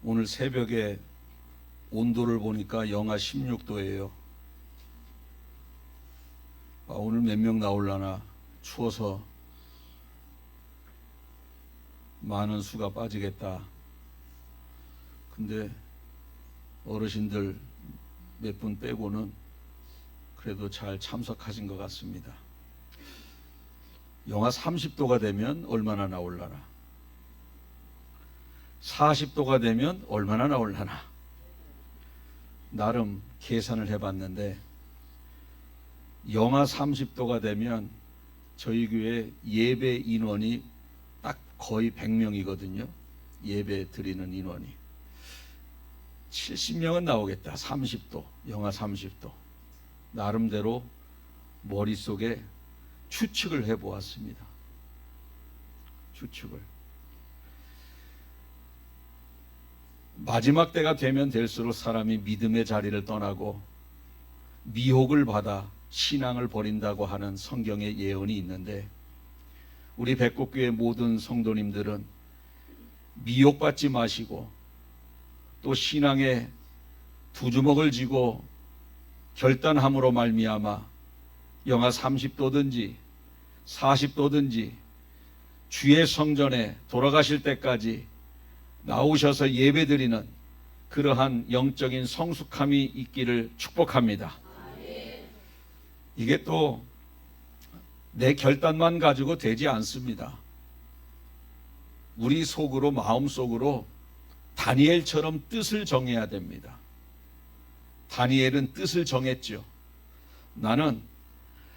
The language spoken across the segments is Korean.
오늘 새벽에 온도를 보니까 영하 16도예요. 오늘 몇 명 나올라나 추워서 많은 수가 빠지겠다. 근데 어르신들 몇 분 빼고는 그래도 잘 참석하신 것 같습니다. 영하 30도가 되면 얼마나 나올라나? 40도가 되면 얼마나 나올라나? 나름 계산을 해봤는데 영하 30도가 되면 저희 교회 예배 인원이 딱 거의 100명이거든요. 예배 드리는 인원이 70명은 나오겠다. 30도, 영하 30도. 나름대로 머릿속에 추측을 해보았습니다. 추측을. 마지막 때가 되면 될수록 사람이 믿음의 자리를 떠나고 미혹을 받아 신앙을 버린다고 하는 성경의 예언이 있는데, 우리 백곡교회 모든 성도님들은 미혹받지 마시고 또 신앙에 두 주먹을 쥐고 결단함으로 말미암아 영하 30도든지 40도든지 주의 성전에 돌아가실 때까지 나오셔서 예배드리는 그러한 영적인 성숙함이 있기를 축복합니다. 이게 또 내 결단만 가지고 되지 않습니다. 우리 속으로, 마음속으로 다니엘처럼 뜻을 정해야 됩니다. 다니엘은 뜻을 정했죠. 나는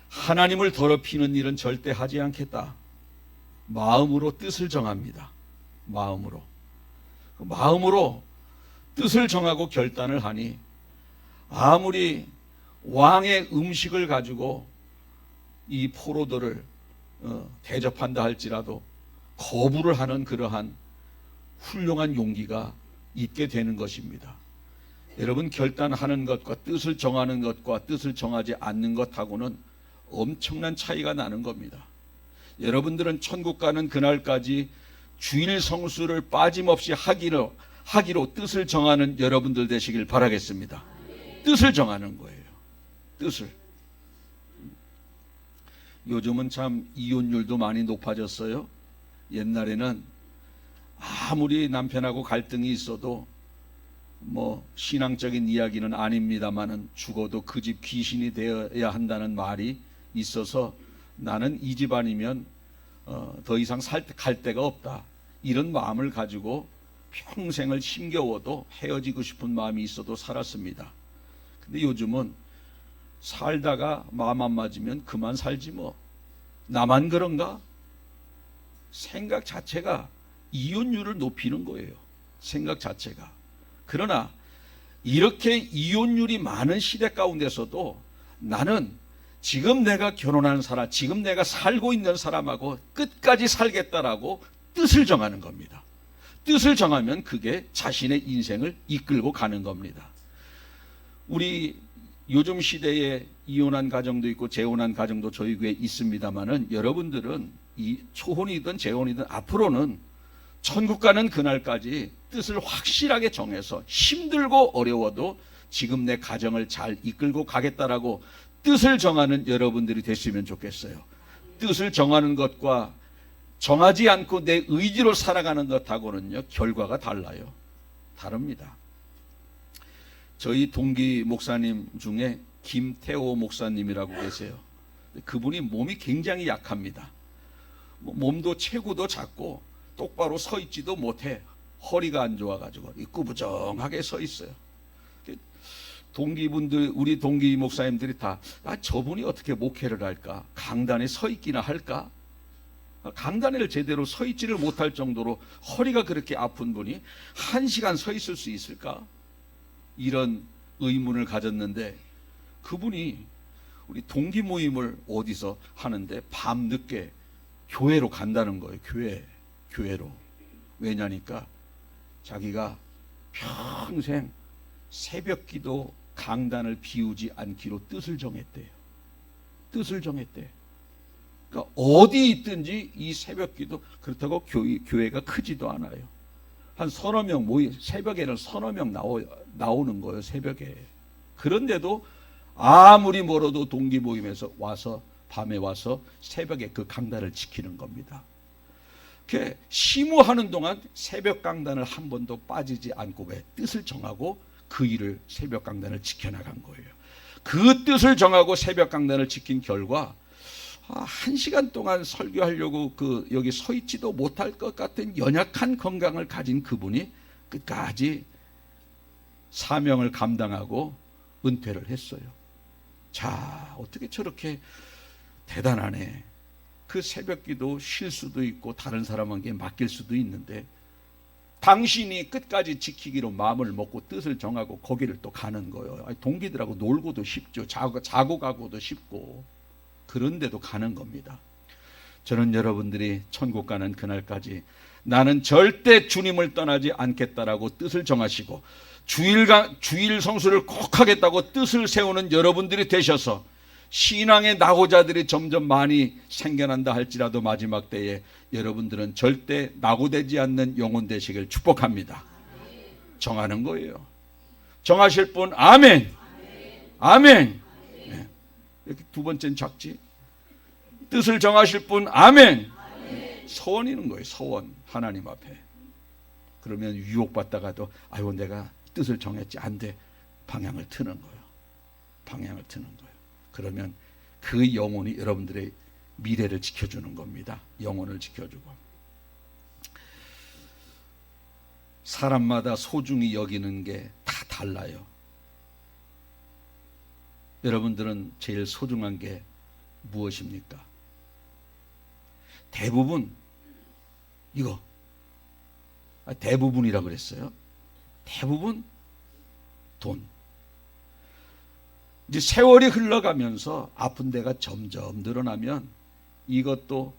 하나님을 더럽히는 일은 절대 하지 않겠다. 마음으로 뜻을 정합니다. 마음으로 뜻을 정하고 결단을 하니 아무리 왕의 음식을 가지고 이 포로들을 대접한다 할지라도 거부를 하는 그러한 훌륭한 용기가 있게 되는 것입니다. 여러분, 결단하는 것과 뜻을 정하는 것과 뜻을 정하지 않는 것하고는 엄청난 차이가 나는 겁니다. 여러분들은 천국 가는 그날까지 주일 성수를 빠짐없이 하기로 뜻을 정하는 여러분들 되시길 바라겠습니다. 뜻을 정하는 거예요. 뜻을. 요즘은 참 이혼율도 많이 높아졌어요. 옛날에는 아무리 남편하고 갈등이 있어도 뭐 신앙적인 이야기는 아닙니다만은 죽어도 그 집 귀신이 되어야 한다는 말이 있어서 나는 이 집안이면 더 이상 갈 데가 없다, 이런 마음을 가지고 평생을 힘겨워도 헤어지고 싶은 마음이 있어도 살았습니다. 근데 요즘은 살다가 마음 안 맞으면 그만 살지 뭐. 나만 그런가? 생각 자체가 이혼율을 높이는 거예요. 생각 자체가. 그러나 이렇게 이혼율이 많은 시대 가운데서도 나는 지금 내가 결혼하는 사람, 지금 내가 살고 있는 사람하고 끝까지 살겠다라고 뜻을 정하는 겁니다. 뜻을 정하면 그게 자신의 인생을 이끌고 가는 겁니다. 우리 요즘 시대에 이혼한 가정도 있고 재혼한 가정도 저희 교회에 있습니다만은, 여러분들은 이 초혼이든 재혼이든 앞으로는 천국 가는 그날까지 뜻을 확실하게 정해서 힘들고 어려워도 지금 내 가정을 잘 이끌고 가겠다라고 뜻을 정하는 여러분들이 됐으면 좋겠어요. 뜻을 정하는 것과 정하지 않고 내 의지로 살아가는 것하고는요, 결과가 달라요. 다릅니다. 저희 동기 목사님 중에 김태호 목사님이라고 계세요. 그분이 몸이 굉장히 약합니다. 몸도 체구도 작고 똑바로 서 있지도 못해. 허리가 안 좋아가지고 꾸부정하게 서 있어요. 동기분들, 우리 동기 목사님들이 다 저분이 어떻게 목회를 할까? 강단에 서 있기나 할까? 강단에 제대로 서 있지를 못할 정도로 허리가 그렇게 아픈 분이 1시간 서 있을 수 있을까? 이런 의문을 가졌는데, 그분이 우리 동기 모임을 어디서 하는데 밤늦게 교회로 간다는 거예요. 교회로. 왜냐니까 자기가 평생 새벽기도 강단을 비우지 않기로 뜻을 정했대요. 뜻을 정했대. 그러니까 어디 있든지 이 새벽기도, 그렇다고 교회가 크지도 않아요. 한 서너 명 새벽에는 서너 명 나오는 거예요. 새벽에. 그런데도 아무리 멀어도 동기 모임에서 와서 밤에 와서 새벽에 그 강단을 지키는 겁니다. 시무하는 동안 새벽 강단을 한 번도 빠지지 않고 왜 뜻을 정하고 그 일을 새벽 강단을 지켜나간 거예요. 그 뜻을 정하고 새벽 강단을 지킨 결과 1시간 동안 설교하려고 여기 서 있지도 못할 것 같은 연약한 건강을 가진 그분이 끝까지 사명을 감당하고 은퇴를 했어요. 자, 어떻게 저렇게 대단하네. 그 새벽기도 쉴 수도 있고 다른 사람에게 맡길 수도 있는데 당신이 끝까지 지키기로 마음을 먹고 뜻을 정하고 거기를 또 가는 거예요. 동기들하고 놀고도 쉽죠. 자고 가고도 쉽고. 그런데도 가는 겁니다. 저는 여러분들이 천국 가는 그날까지 나는 절대 주님을 떠나지 않겠다라고 뜻을 정하시고 주일 성수를 꼭 하겠다고 뜻을 세우는 여러분들이 되셔서 신앙의 낙오자들이 점점 많이 생겨난다 할지라도 마지막 때에 여러분들은 절대 낙오되지 않는 영혼 되시길 축복합니다. 정하는 거예요. 정하실 분 아멘. 아멘. 네. 이렇게 두 번째는 작지. 뜻을 정하실 분 아멘. 서원이는 거예요. 서원. 하나님 앞에. 그러면 유혹받다가도 아유 내가 뜻을 정했지 안 돼. 방향을 트는 거예요. 방향을 트는 거예요. 그러면 그 영혼이 여러분들의 미래를 지켜주는 겁니다. 영혼을 지켜주고. 사람마다 소중히 여기는 게 다 달라요. 여러분들은 제일 소중한 게 무엇입니까? 대부분 이거 대부분이라고 그랬어요. 대부분 돈. 이제 세월이 흘러가면서 아픈 데가 점점 늘어나면 이것도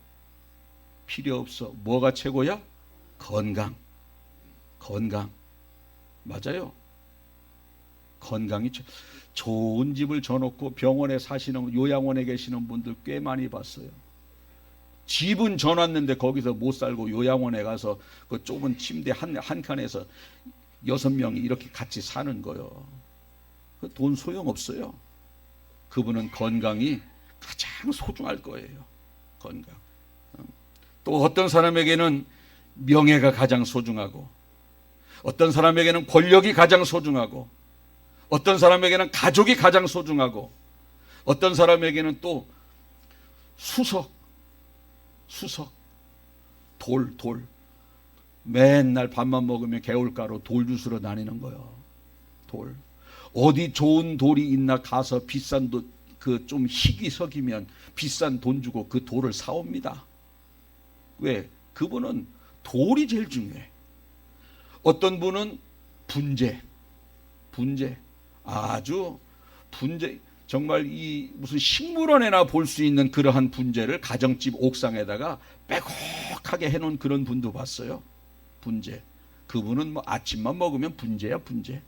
필요 없어. 뭐가 최고야? 건강. 건강. 맞아요. 건강이 좋은 집을 져놓고 병원에 사시는 요양원에 계시는 분들 꽤 많이 봤어요. 집은 져놨는데 거기서 못 살고 요양원에 가서 그 좁은 침대 한 칸에서 6명이 이렇게 같이 사는 거예요. 돈 소용없어요. 그분은 건강이 가장 소중할 거예요. 건강. 또 어떤 사람에게는 명예가 가장 소중하고 어떤 사람에게는 권력이 가장 소중하고 어떤 사람에게는 가족이 가장 소중하고 어떤 사람에게는 또 수석, 돌. 맨날 밥만 먹으면 개울가로 돌 주스러 다니는 거예요. 돌. 어디 좋은 돌이 있나 가서 비싼 돈, 좀 희귀석이면 비싼 돈 주고 그 돌을 사옵니다. 왜? 그분은 돌이 제일 중요해. 어떤 분은 분재. 아주 분재. 정말 이 무슨 식물원에나 볼 수 있는 그러한 분재를 가정집 옥상에다가 빼곡하게 해놓은 그런 분도 봤어요. 분재. 그분은 뭐 아침만 먹으면 분재야, 분재.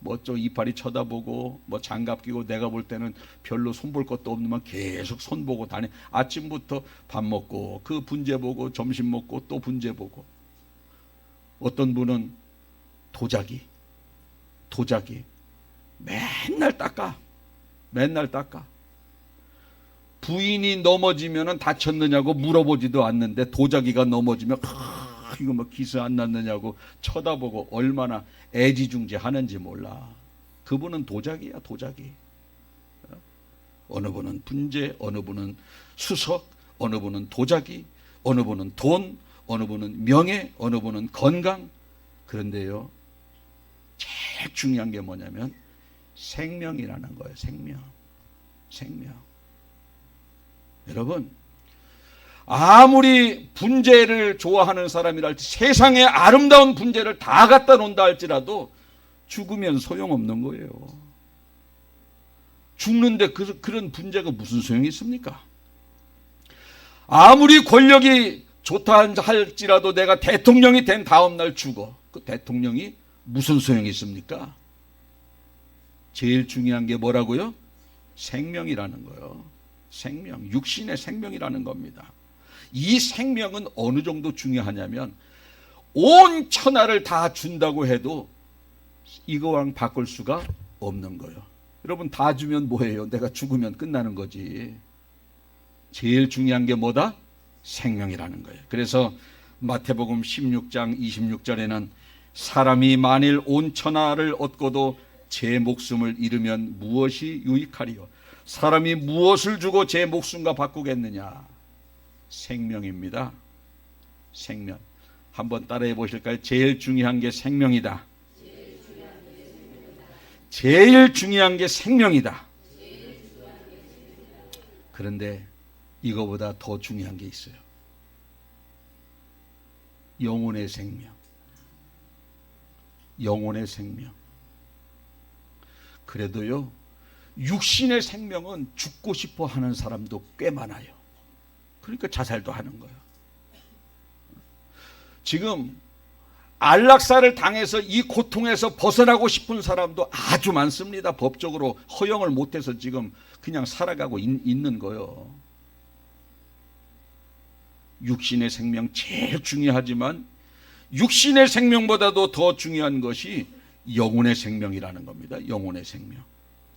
뭐 저 이파리 쳐다보고 뭐 장갑 끼고 내가 볼 때는 별로 손볼 것도 없는만 계속 손 보고 다니. 아침부터 밥 먹고 그 분재 보고 점심 먹고 또 분재 보고. 어떤 분은 도자기. 맨날 닦아. 부인이 넘어지면 다쳤느냐고 물어보지도 않는데 도자기가 넘어지면 이거 뭐 기스 안 났느냐고 쳐다보고 얼마나 애지중지하는지 몰라. 그분은 도자기야, 도자기. 어느 분은 분재, 어느 분은 수석, 어느 분은 도자기, 어느 분은 돈, 어느 분은 명예, 어느 분은 건강. 그런데요, 제일 중요한 게 뭐냐면 생명이라는 거예요. 생명. 여러분, 아무리 분재를 좋아하는 사람이라 할지 세상에 아름다운 분재를 다 갖다 놓는다 할지라도 죽으면 소용없는 거예요. 죽는데 그런 분재가 무슨 소용이 있습니까? 아무리 권력이 좋다 할지라도 내가 대통령이 된 다음 날 죽어. 그 대통령이 무슨 소용이 있습니까? 제일 중요한 게 뭐라고요? 생명이라는 거예요. 생명, 육신의 생명이라는 겁니다. 이 생명은 어느 정도 중요하냐면 온 천하를 다 준다고 해도 이거랑 바꿀 수가 없는 거예요. 여러분, 다 주면 뭐예요? 내가 죽으면 끝나는 거지. 제일 중요한 게 뭐다? 생명이라는 거예요. 그래서 마태복음 16장 26절에는 사람이 만일 온 천하를 얻고도 제 목숨을 잃으면 무엇이 유익하리요? 사람이 무엇을 주고 제 목숨과 바꾸겠느냐? 생명입니다. 생명. 한번 따라해 보실까요? 제일 중요한 게 생명이다. 제일 중요한 게 생명이다. 그런데 이거보다 더 중요한 게 있어요. 영혼의 생명. 영혼의 생명. 그래도요, 육신의 생명은 죽고 싶어 하는 사람도 꽤 많아요. 그러니까 자살도 하는 거예요. 지금 안락사를 당해서 이 고통에서 벗어나고 싶은 사람도 아주 많습니다. 법적으로 허용을 못해서 지금 그냥 살아가고 있는 거예요. 육신의 생명 제일 중요하지만 육신의 생명보다도 더 중요한 것이 영혼의 생명이라는 겁니다. 영혼의 생명.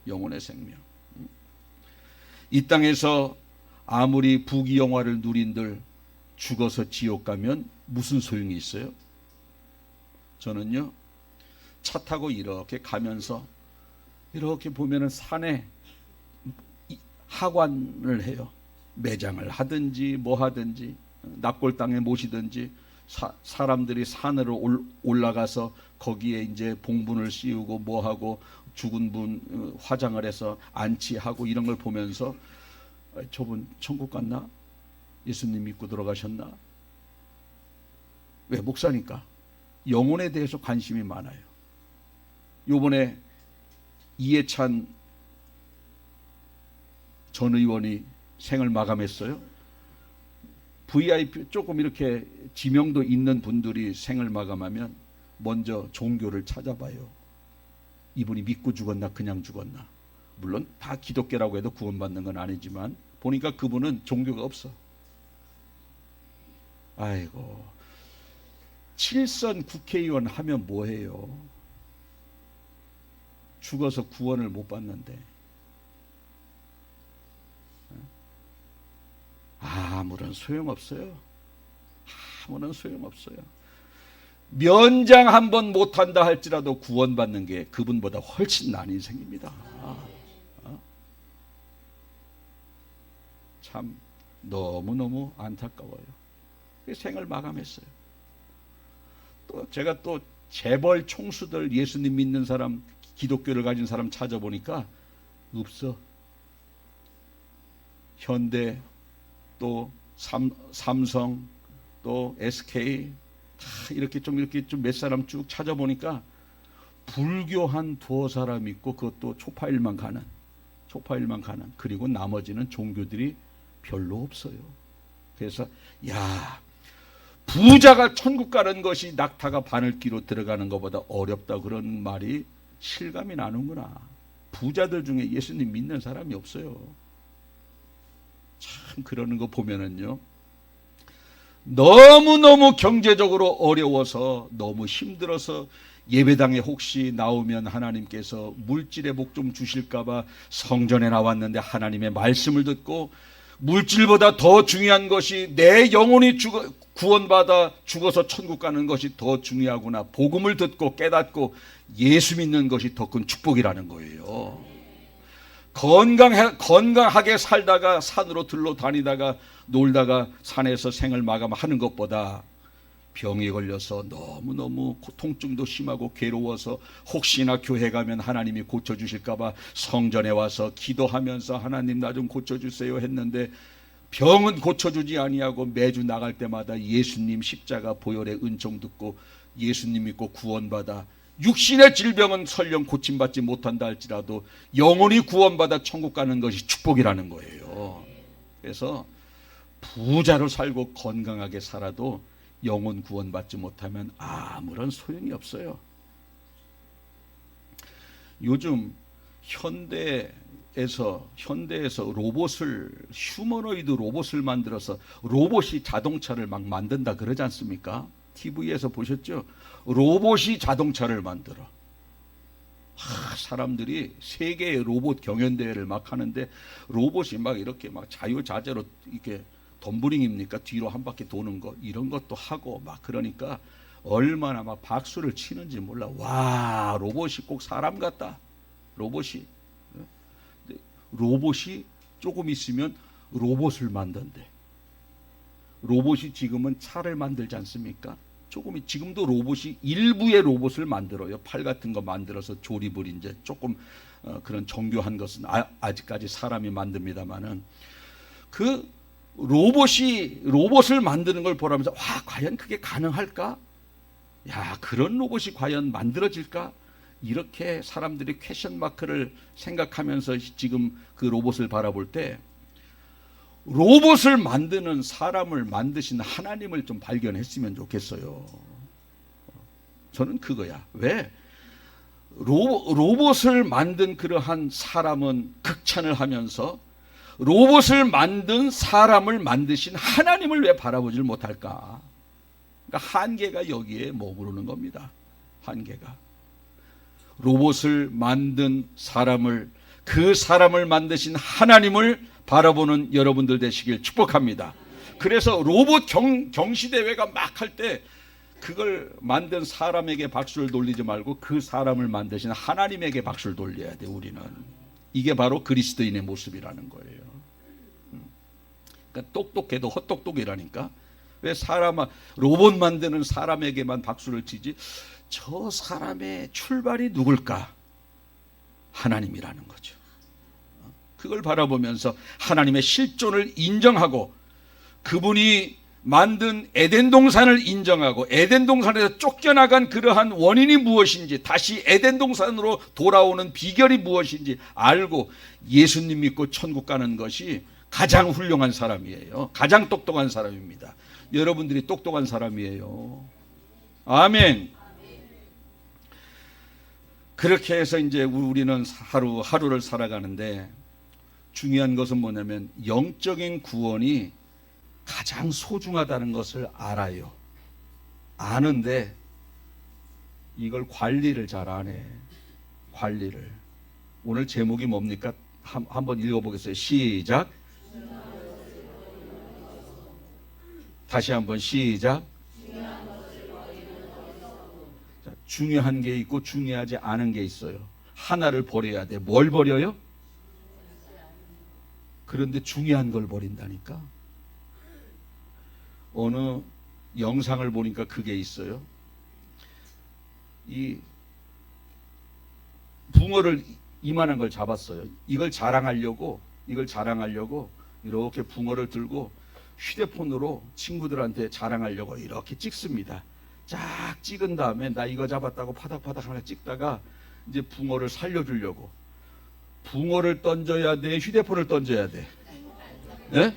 영혼의 생명. 이 땅에서 아무리 부귀영화를 누린들 죽어서 지옥 가면 무슨 소용이 있어요? 저는요, 차 타고 이렇게 가면서 이렇게 보면은 산에 하관을 해요. 매장을 하든지 뭐 하든지 납골당에 모시든지 사람들이 산으로 올라가서 거기에 이제 봉분을 씌우고 뭐 하고 죽은 분 화장을 해서 안치하고 이런 걸 보면서 저분 천국 갔나? 예수님 믿고 들어가셨나? 왜? 목사니까. 영혼에 대해서 관심이 많아요. 요번에 이해찬 전 의원이 생을 마감했어요. VIP 조금 이렇게 지명도 있는 분들이 생을 마감하면 먼저 종교를 찾아봐요. 이분이 믿고 죽었나 그냥 죽었나. 물론 다 기독교라고 해도 구원받는 건 아니지만 보니까 그분은 종교가 없어. 아이고, 7선 국회의원 하면 뭐해요? 죽어서 구원을 못 받는데. 아무런 소용없어요. 아무런 소용없어요. 면장 한 번 못한다 할지라도 구원받는 게 그분보다 훨씬 나은 인생입니다. 참 너무너무 안타까워요. 생을 마감했어요. 또 제가 또 재벌 총수들, 예수님 믿는 사람, 기독교를 가진 사람 찾아보니까 없어. 현대, 또 삼성, 또 SK 다 이렇게 좀 몇 사람 쭉 찾아보니까 불교 한 두어 사람 있고 그것도 초파일만 가는 그리고 나머지는 종교들이 별로 없어요. 그래서 야, 부자가 천국 가는 것이 낙타가 바늘귀로 들어가는 것보다 어렵다 그런 말이 실감이 나는구나. 부자들 중에 예수님 믿는 사람이 없어요. 참 그러는 거 보면은요, 너무너무 경제적으로 어려워서 너무 힘들어서 예배당에 혹시 나오면 하나님께서 물질의 복 좀 주실까봐 성전에 나왔는데 하나님의 말씀을 듣고 물질보다 더 중요한 것이 내 영혼이 구원받아 죽어서 천국 가는 것이 더 중요하구나. 복음을 듣고 깨닫고 예수 믿는 것이 더 큰 축복이라는 거예요. 건강하게 살다가 산으로 다니다가 놀다가 산에서 생을 마감하는 것보다 병이 걸려서 너무너무 통증도 심하고 괴로워서 혹시나 교회 가면 하나님이 고쳐주실까봐 성전에 와서 기도하면서 하나님 나 좀 고쳐주세요 했는데 병은 고쳐주지 아니하고 매주 나갈 때마다 예수님 십자가 보혈의 은총 듣고 예수님 믿고 구원받아 육신의 질병은 설령 고침받지 못한다 할지라도 영혼이 구원받아 천국 가는 것이 축복이라는 거예요. 그래서 부자로 살고 건강하게 살아도 영혼 구원받지 못하면 아무런 소용이 없어요. 요즘 현대에서 휴머노이드 로봇을 만들어서 로봇이 자동차를 막 만든다 그러지 않습니까? TV에서 보셨죠? 로봇이 자동차를 만들어. 사람들이 세계의 로봇 경연대회를 막 하는데 로봇이 막 이렇게 막 자유자재로 이렇게 덤블링입니까? 뒤로 한 바퀴 도는 거 이런 것도 하고 막 그러니까 얼마나 막 박수를 치는지 몰라. 와, 로봇이 꼭 사람 같다. 로봇이 조금 있으면 로봇을 만든대. 로봇이 지금은 차를 만들지 않습니까? 지금도 로봇이 일부의 로봇을 만들어요. 팔 같은 거 만들어서 조립을 이제 조금 그런 정교한 것은 아직까지 사람이 만듭니다만은 그 로봇을 만드는 걸 보라면서 와, 과연 그게 가능할까? 야, 그런 로봇이 과연 만들어질까? 이렇게 사람들이 퀘션 마크를 생각하면서 지금 그 로봇을 바라볼 때 로봇을 만드는 사람을 만드신 하나님을 좀 발견했으면 좋겠어요. 저는 그거야. 왜? 로봇을 만든 그러한 사람은 극찬을 하면서 로봇을 만든 사람을 만드신 하나님을 왜 바라보질 못할까? 그러니까 한계가 여기에 머무르는 겁니다. 한계가. 로봇을 만든 사람을, 그 사람을 만드신 하나님을 바라보는 여러분들 되시길 축복합니다. 그래서 로봇 경시대회가 막 할 때 그걸 만든 사람에게 박수를 돌리지 말고 그 사람을 만드신 하나님에게 박수를 돌려야 돼. 우리는 이게 바로 그리스도인의 모습이라는 거예요. 그러니까 똑똑해도 헛똑똑이라니까. 왜 로봇 만드는 사람에게만 박수를 치지? 저 사람의 출발이 누굴까? 하나님이라는 거죠. 그걸 바라보면서 하나님의 실존을 인정하고 그분이 만든 에덴 동산을 인정하고 에덴 동산에서 쫓겨나간 그러한 원인이 무엇인지 다시 에덴 동산으로 돌아오는 비결이 무엇인지 알고 예수님 믿고 천국 가는 것이 가장 훌륭한 사람이에요. 가장 똑똑한 사람입니다. 여러분들이 똑똑한 사람이에요. 아멘. 그렇게 해서 이제 우리는 하루를 살아가는데 중요한 것은 뭐냐면 영적인 구원이 가장 소중하다는 것을 알아요. 아는데 이걸 관리를 잘 안 해. 관리를. 오늘 제목이 뭡니까? 한번 읽어보겠어요. 시작. 다시 한번 시작. 자, 중요한 게 있고 중요하지 않은 게 있어요. 하나를 버려야 돼. 뭘 버려요? 그런데 중요한 걸 버린다니까. 어느 영상을 보니까 그게 있어요. 이 붕어를 이만한 걸 잡았어요. 이걸 자랑하려고 이렇게 붕어를 들고 휴대폰으로 친구들한테 자랑하려고 이렇게 찍습니다. 쫙 찍은 다음에 나 이거 잡았다고 파닥파닥 하나 찍다가 이제 붕어를 살려주려고 붕어를 던져야 돼, 휴대폰을 던져야 돼. 네?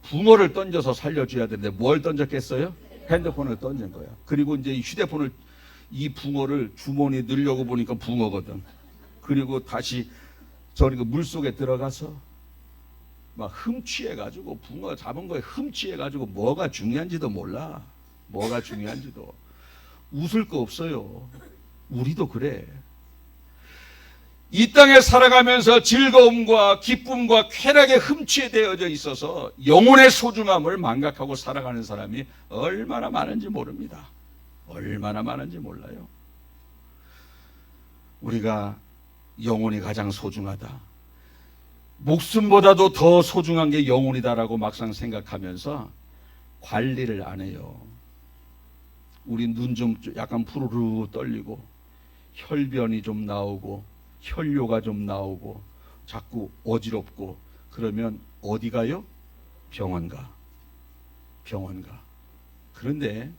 붕어를 던져서 살려줘야 되는데 뭘 던졌겠어요? 핸드폰을 던진 거야. 그리고 이제 이 붕어를 주머니에 넣으려고 보니까 붕어거든. 그리고 다시 저리가 물속에 들어가서 막 흠취해가지고 붕어 잡은 거에 흠취해가지고 뭐가 중요한지도 몰라. 뭐가 중요한지도. 웃을 거 없어요. 우리도 그래. 이 땅에 살아가면서 즐거움과 기쁨과 쾌락에 흠취되어져 있어서 영혼의 소중함을 망각하고 살아가는 사람이 얼마나 많은지 모릅니다. 얼마나 많은지 몰라요. 우리가 영혼이 가장 소중하다. 목숨보다도 더 소중한 게 영혼이다라고 막상 생각하면서 관리를 안 해요. 우리 눈 좀 약간 푸르르 떨리고 혈변이 좀 나오고 혈뇨가 좀 나오고 자꾸 어지럽고 그러면 어디 가요? 병원 가. 그런데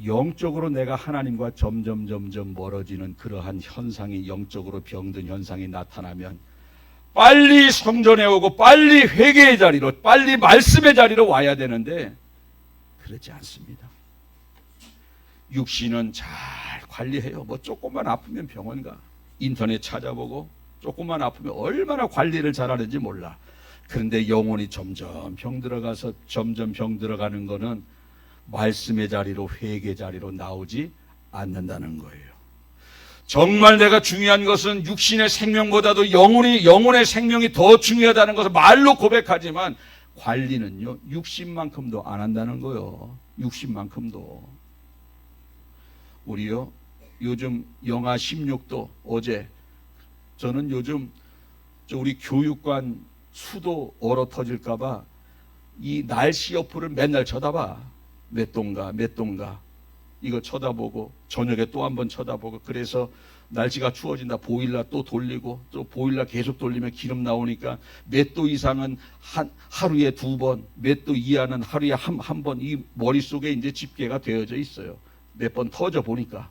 영적으로 내가 하나님과 점점 멀어지는 그러한 현상이, 영적으로 병든 현상이 나타나면 빨리 성전에 오고 빨리 회개의 자리로, 빨리 말씀의 자리로 와야 되는데 그렇지 않습니다. 육신은 잘 관리해요. 뭐 조금만 아프면 병원 가. 인터넷 찾아보고 조금만 아프면 얼마나 관리를 잘하는지 몰라. 그런데 영혼이 점점 병 들어가는 거는 말씀의 자리로, 회개 자리로 나오지 않는다는 거예요. 정말 내가 중요한 것은 육신의 생명보다도 영혼의 생명이 더 중요하다는 것을 말로 고백하지만 관리는요, 육신만큼도 안 한다는 거예요. 육신만큼도. 우리요, 요즘 영하 16도, 어제 저는 요즘 우리 교육관 수도 얼어 터질까봐 이 날씨 어플을 맨날 쳐다봐. 몇 도인가 이거 쳐다보고 저녁에 또 한번 쳐다보고, 그래서 날씨가 추워진다 보일러 또 돌리고, 또 보일러 계속 돌리면 기름 나오니까 몇 도 이상은 하루에 2번, 몇 도 이하는 하루에 한 번, 이 머릿속에 이제 집계가 되어져 있어요. 몇 번 터져 보니까.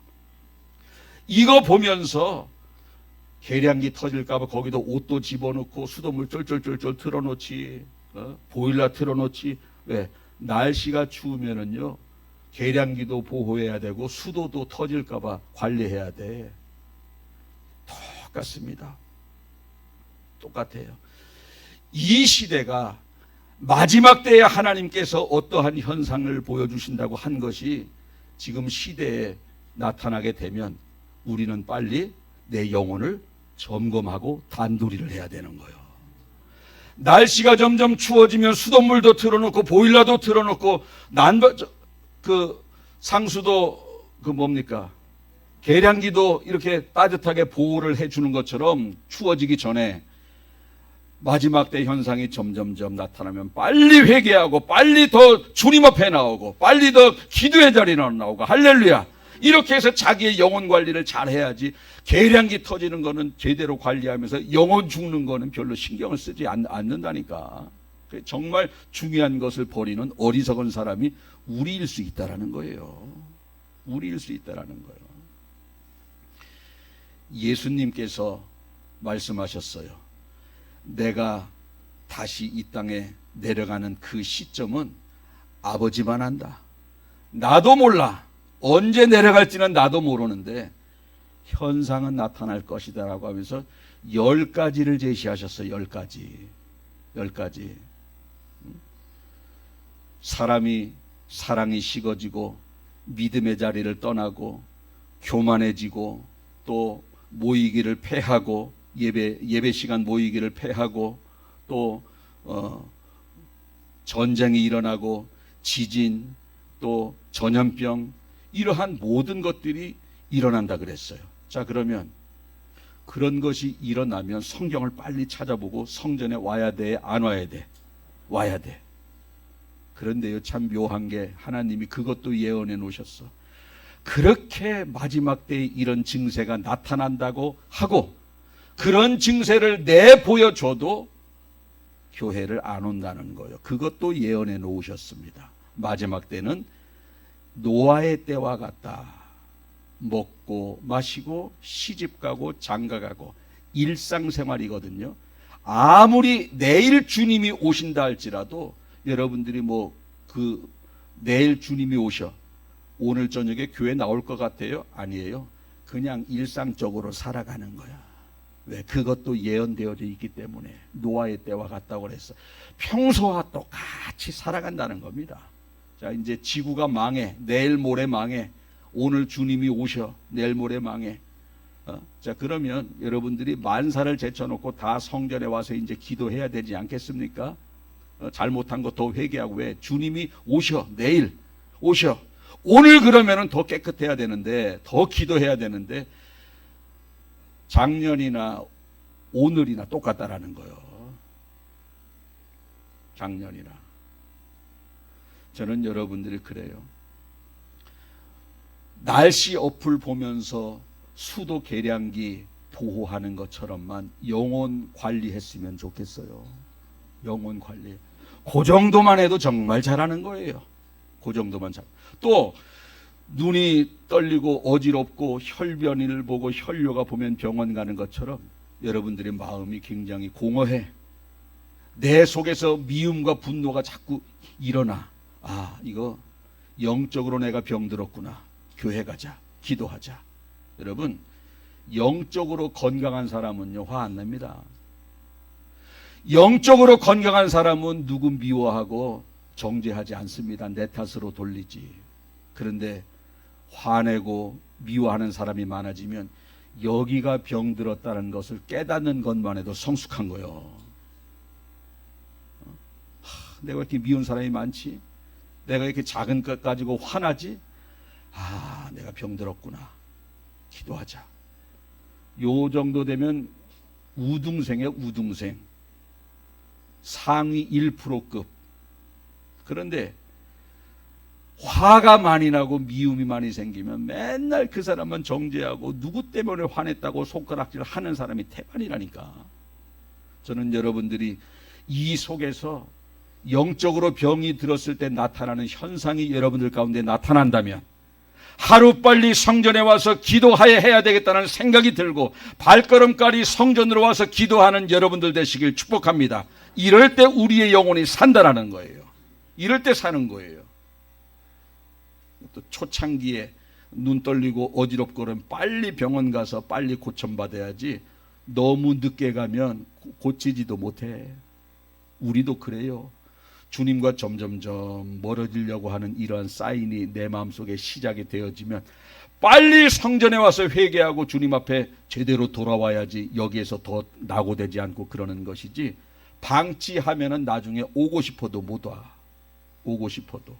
이거 보면서 계량기 터질까봐 거기도 옷도 집어넣고 수돗물 쫄쫄쫄쫄 틀어놓지, 보일러 틀어놓지. 왜? 날씨가 추우면은요, 계량기도 보호해야 되고 수도도 터질까봐 관리해야 돼. 똑같습니다. 똑같아요. 이 시대가 마지막 때에 하나님께서 어떠한 현상을 보여주신다고 한 것이 지금 시대에 나타나게 되면 우리는 빨리 내 영혼을 점검하고 단도리를 해야 되는 거예요. 날씨가 점점 추워지면 수돗물도 틀어놓고 보일러도 틀어놓고 상수도 계량기도 이렇게 따뜻하게 보호를 해주는 것처럼 추워지기 전에 마지막 때 현상이 점점점 나타나면 빨리 회개하고 빨리 더 주님 앞에 나오고 빨리 더 기도의 자리로 나오고, 할렐루야, 이렇게 해서 자기의 영혼 관리를 잘 해야지. 계량기 터지는 거는 제대로 관리하면서 영혼 죽는 거는 별로 신경을 쓰지 않는다니까. 정말 중요한 것을 버리는 어리석은 사람이 우리일 수 있다라는 거예요. 우리일 수 있다라는 거예요. 예수님께서 말씀하셨어요. 내가 다시 이 땅에 내려가는 그 시점은 아버지만 안다. 나도 몰라. 언제 내려갈지는 나도 모르는데 현상은 나타날 것이다 라고 하면서 10가지를 제시하셨어요. 10가지. 사랑이 식어지고 믿음의 자리를 떠나고 교만해지고, 또 모이기를 패하고, 예배 시간 모이기를 패하고, 또 전쟁이 일어나고, 지진, 또 전염병, 이러한 모든 것들이 일어난다 그랬어요. 자, 그러면 그런 것이 일어나면 성경을 빨리 찾아보고 성전에 와야 돼, 안 와야 돼? 와야 돼. 그런데요, 참 묘한 게 하나님이 그것도 예언해 놓으셨어. 그렇게 마지막 때에 이런 증세가 나타난다고 하고 그런 증세를 내보여줘도 교회를 안 온다는 거예요. 그것도 예언해 놓으셨습니다. 마지막 때는 노아의 때와 같다. 먹고 마시고 시집가고 장가가고 일상생활이거든요. 아무리 내일 주님이 오신다 할지라도 여러분들이 내일 주님이 오셔 오늘 저녁에 교회 나올 것 같아요? 아니에요. 그냥 일상적으로 살아가는 거야. 왜? 그것도 예언되어져 있기 때문에. 노아의 때와 같다고 그랬어. 평소와 똑같이 살아간다는 겁니다. 자, 이제 지구가 망해. 내일 모레 망해. 오늘 주님이 오셔. 내일 모레 망해. 자, 그러면 여러분들이 만사를 제쳐놓고 다 성전에 와서 이제 기도해야 되지 않겠습니까? 잘못한 거 더 회개하고. 왜? 주님이 오셔. 내일 오셔. 오늘 그러면은 더 깨끗해야 되는데, 더 기도해야 되는데, 작년이나 오늘이나 똑같다라는 거예요. 작년이나. 저는 여러분들이 그래요. 날씨 어플 보면서 수도 계량기 보호하는 것처럼만 영혼 관리했으면 좋겠어요. 영혼 관리. 그 정도만 해도 정말 잘하는 거예요. 그 정도만 잘. 또 눈이 떨리고 어지럽고 혈변을 보고 혈뇨가 보면 병원 가는 것처럼 여러분들의 마음이 굉장히 공허해. 내 속에서 미움과 분노가 자꾸 일어나. 아, 이거 영적으로 내가 병들었구나. 교회 가자. 기도하자. 여러분, 영적으로 건강한 사람은요, 화 안 납니다. 영적으로 건강한 사람은 누구 미워하고 정죄하지 않습니다. 내 탓으로 돌리지. 그런데 화내고 미워하는 사람이 많아지면 여기가 병들었다는 것을 깨닫는 것만 해도 성숙한 거예요. 내가 이렇게 미운 사람이 많지? 내가 이렇게 작은 것 가지고 화나지? 내가 병들었구나. 기도하자. 요 정도 되면 우등생이에요. 우등생. 상위 1%급. 그런데 화가 많이 나고 미움이 많이 생기면 맨날 그 사람은 정죄하고 누구 때문에 화냈다고 손가락질 하는 사람이 태반이라니까. 저는 여러분들이 이 속에서 영적으로 병이 들었을 때 나타나는 현상이 여러분들 가운데 나타난다면 하루빨리 성전에 와서 기도해야 되겠다는 생각이 들고 발걸음까지 성전으로 와서 기도하는 여러분들 되시길 축복합니다. 이럴 때 우리의 영혼이 산다라는 거예요. 이럴 때 사는 거예요. 또 초창기에 눈 떨리고 어지럽고 그러면 빨리 병원 가서 빨리 고침받아야지 너무 늦게 가면 고치지도 못해. 우리도 그래요. 주님과 점점점 멀어지려고 하는 이러한 사인이 내 마음속에 시작이 되어지면 빨리 성전에 와서 회개하고 주님 앞에 제대로 돌아와야지 여기에서 더 낙오되지 않고 그러는 것이지, 방치하면은 나중에 오고 싶어도 못 와. 오고 싶어도.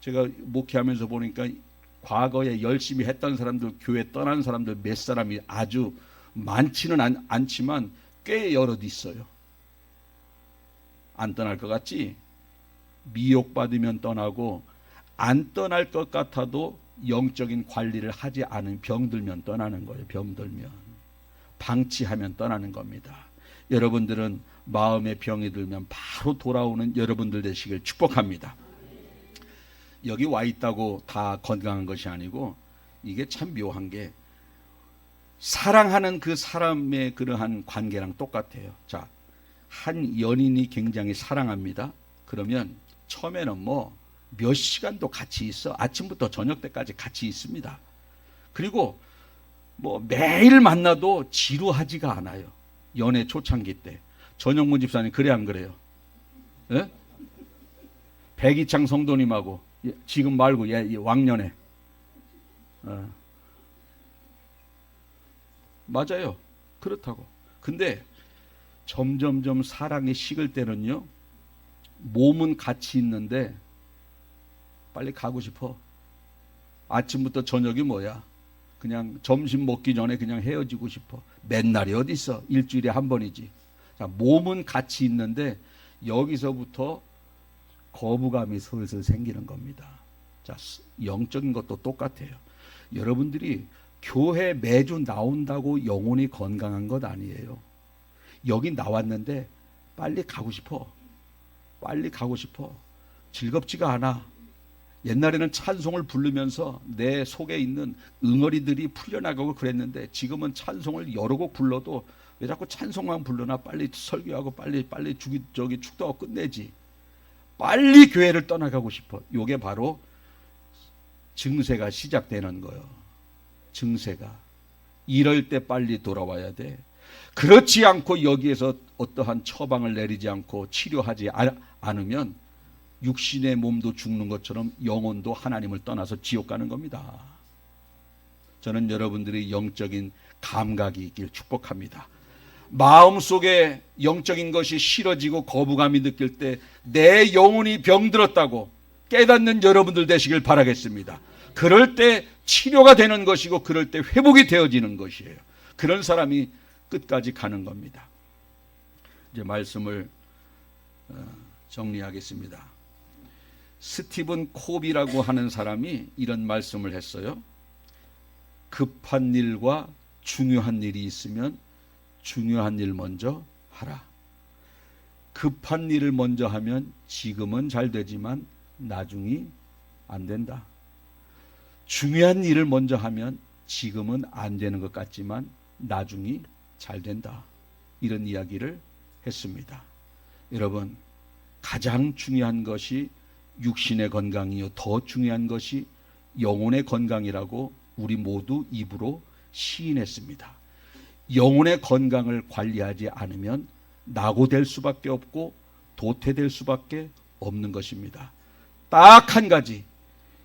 제가 목회하면서 보니까 과거에 열심히 했던 사람들, 교회 떠난 사람들 몇 사람이 아주 많지는 않지만 꽤 여럿 있어요. 안 떠날 것 같지? 미혹받으면 떠나고, 안 떠날 것 같아도 영적인 관리를 하지 않은 병들면 떠나는 거예요. 병들면. 방치하면 떠나는 겁니다. 여러분들은 마음의 병이 들면 바로 돌아오는 여러분들 되시길 축복합니다. 여기 와 있다고 다 건강한 것이 아니고, 이게 참 묘한 게 사랑하는 그 사람의 그러한 관계랑 똑같아요. 자, 한 연인이 굉장히 사랑합니다. 그러면 처음에는 뭐 몇 시간도 같이 있어. 아침부터 저녁 때까지 같이 있습니다. 그리고 뭐 매일 만나도 지루하지가 않아요. 연애 초창기 때. 전영문 집사님 그래 안 그래요? 예? 백이창 성도님하고 지금 말고 왕년에 맞아요. 그렇다고. 근데 점점점 사랑이 식을 때는요, 몸은 같이 있는데 빨리 가고 싶어. 아침부터 저녁이 뭐야? 그냥 점심 먹기 전에 그냥 헤어지고 싶어. 맨날이 어디 있어? 일주일에 한 번이지. 자, 몸은 같이 있는데 여기서부터 거부감이 슬슬 생기는 겁니다. 자, 영적인 것도 똑같아요. 여러분들이 교회 매주 나온다고 영혼이 건강한 것 아니에요. 여기 나왔는데 빨리 가고 싶어. 빨리 가고 싶어. 즐겁지가 않아. 옛날에는 찬송을 부르면서 내 속에 있는 응어리들이 풀려나가고 그랬는데, 지금은 찬송을 여러 곡 불러도 왜 자꾸 찬송만 불러나? 빨리 설교하고 빨리 축도하고 끝내지. 빨리 교회를 떠나가고 싶어. 이게 바로 증세가 시작되는 거예요. 증세가. 이럴 때 빨리 돌아와야 돼. 그렇지 않고 여기에서 어떠한 처방을 내리지 않고 치료하지 않으면 육신의 몸도 죽는 것처럼 영혼도 하나님을 떠나서 지옥 가는 겁니다. 저는 여러분들이 영적인 감각이 있길 축복합니다. 마음속에 영적인 것이 싫어지고 거부감이 느낄 때 내 영혼이 병들었다고 깨닫는 여러분들 되시길 바라겠습니다. 그럴 때 치료가 되는 것이고, 그럴 때 회복이 되어지는 것이에요. 그런 사람이 끝까지 가는 겁니다. 이제 말씀을 정리하겠습니다. 스티븐 콥이라고 하는 사람이 이런 말씀을 했어요. 급한 일과 중요한 일이 있으면 중요한 일 먼저 하라. 급한 일을 먼저 하면 지금은 잘 되지만 나중이 안 된다. 중요한 일을 먼저 하면 지금은 안 되는 것 같지만 나중이 잘 된다. 이런 이야기를 했습니다. 여러분, 가장 중요한 것이 육신의 건강이요, 더 중요한 것이 영혼의 건강이라고 우리 모두 입으로 시인했습니다. 영혼의 건강을 관리하지 않으면 낙오될 수밖에 없고 도태될 수밖에 없는 것입니다. 딱 한 가지,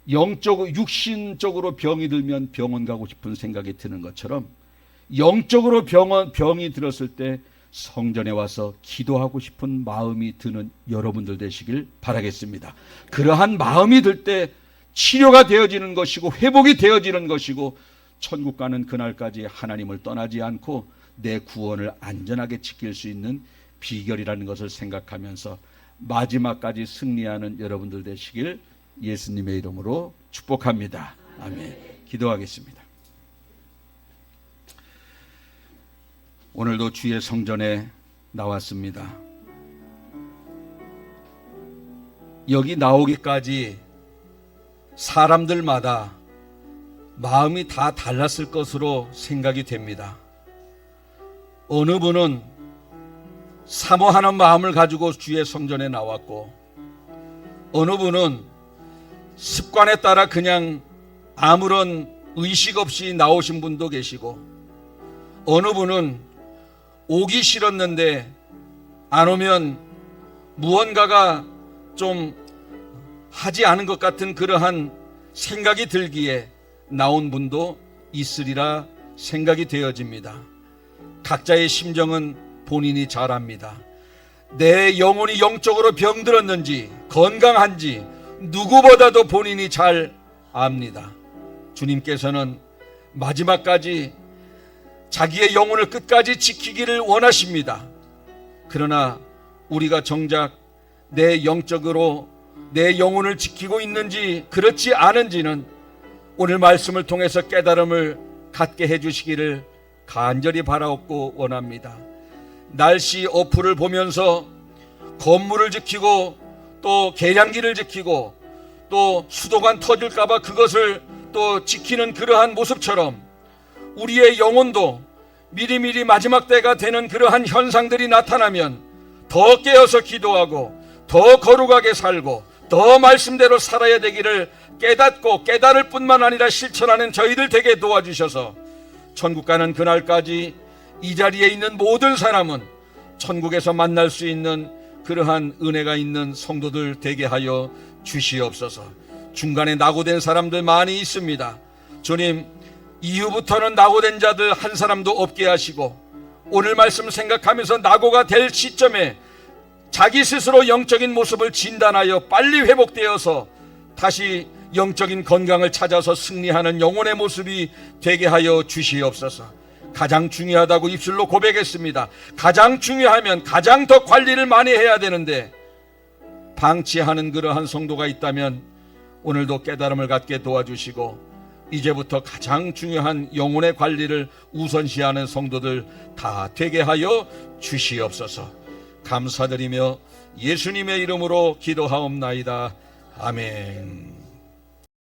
영적으로 육신적으로 병이 들면 병원 가고 싶은 생각이 드는 것처럼 영적으로 병이 들었을 때 성전에 와서 기도하고 싶은 마음이 드는 여러분들 되시길 바라겠습니다. 그러한 마음이 들 때 치료가 되어지는 것이고 회복이 되어지는 것이고 천국 가는 그날까지 하나님을 떠나지 않고 내 구원을 안전하게 지킬 수 있는 비결이라는 것을 생각하면서 마지막까지 승리하는 여러분들 되시길 예수님의 이름으로 축복합니다. 아멘. 기도하겠습니다. 오늘도 주의 성전에 나왔습니다. 여기 나오기까지 사람들마다 마음이 다 달랐을 것으로 생각이 됩니다. 어느 분은 사모하는 마음을 가지고 주의 성전에 나왔고, 어느 분은 습관에 따라 그냥 아무런 의식 없이 나오신 분도 계시고, 어느 분은 오기 싫었는데 안 오면 무언가가 좀 하지 않은 것 같은 그러한 생각이 들기에 나온 분도 있으리라 생각이 되어집니다. 각자의 심정은 본인이 잘 압니다. 내 영혼이 영적으로 병들었는지 건강한지 누구보다도 본인이 잘 압니다. 주님께서는 마지막까지 자기의 영혼을 끝까지 지키기를 원하십니다. 그러나 우리가 정작 내 영적으로 내 영혼을 지키고 있는지 그렇지 않은지는 오늘 말씀을 통해서 깨달음을 갖게 해주시기를 간절히 바라옵고 원합니다. 날씨 어플을 보면서 건물을 지키고 또 계량기를 지키고 또 수도관 터질까봐 그것을 또 지키는 그러한 모습처럼 우리의 영혼도 미리미리 마지막 때가 되는 그러한 현상들이 나타나면 더 깨어서 기도하고 더 거룩하게 살고 더 말씀대로 살아야 되기를 깨닫고 깨달을 뿐만 아니라 실천하는 저희들 되게 도와주셔서 천국 가는 그날까지 이 자리에 있는 모든 사람은 천국에서 만날 수 있는 그러한 은혜가 있는 성도들 되게 하여 주시옵소서. 중간에 낙오된 사람들 많이 있습니다. 주님, 이후부터는 낙오된 자들 한 사람도 없게 하시고 오늘 말씀 생각하면서 낙오가 될 시점에 자기 스스로 영적인 모습을 진단하여 빨리 회복되어서 다시 영적인 건강을 찾아서 승리하는 영혼의 모습이 되게 하여 주시옵소서. 가장 중요하다고 입술로 고백했습니다. 가장 중요하면 가장 더 관리를 많이 해야 되는데 방치하는 그러한 성도가 있다면 오늘도 깨달음을 갖게 도와주시고 이제부터 가장 중요한 영혼의 관리를 우선시하는 성도들 다 되게 하여 주시옵소서. 감사드리며 예수님의 이름으로 기도하옵나이다. 아멘.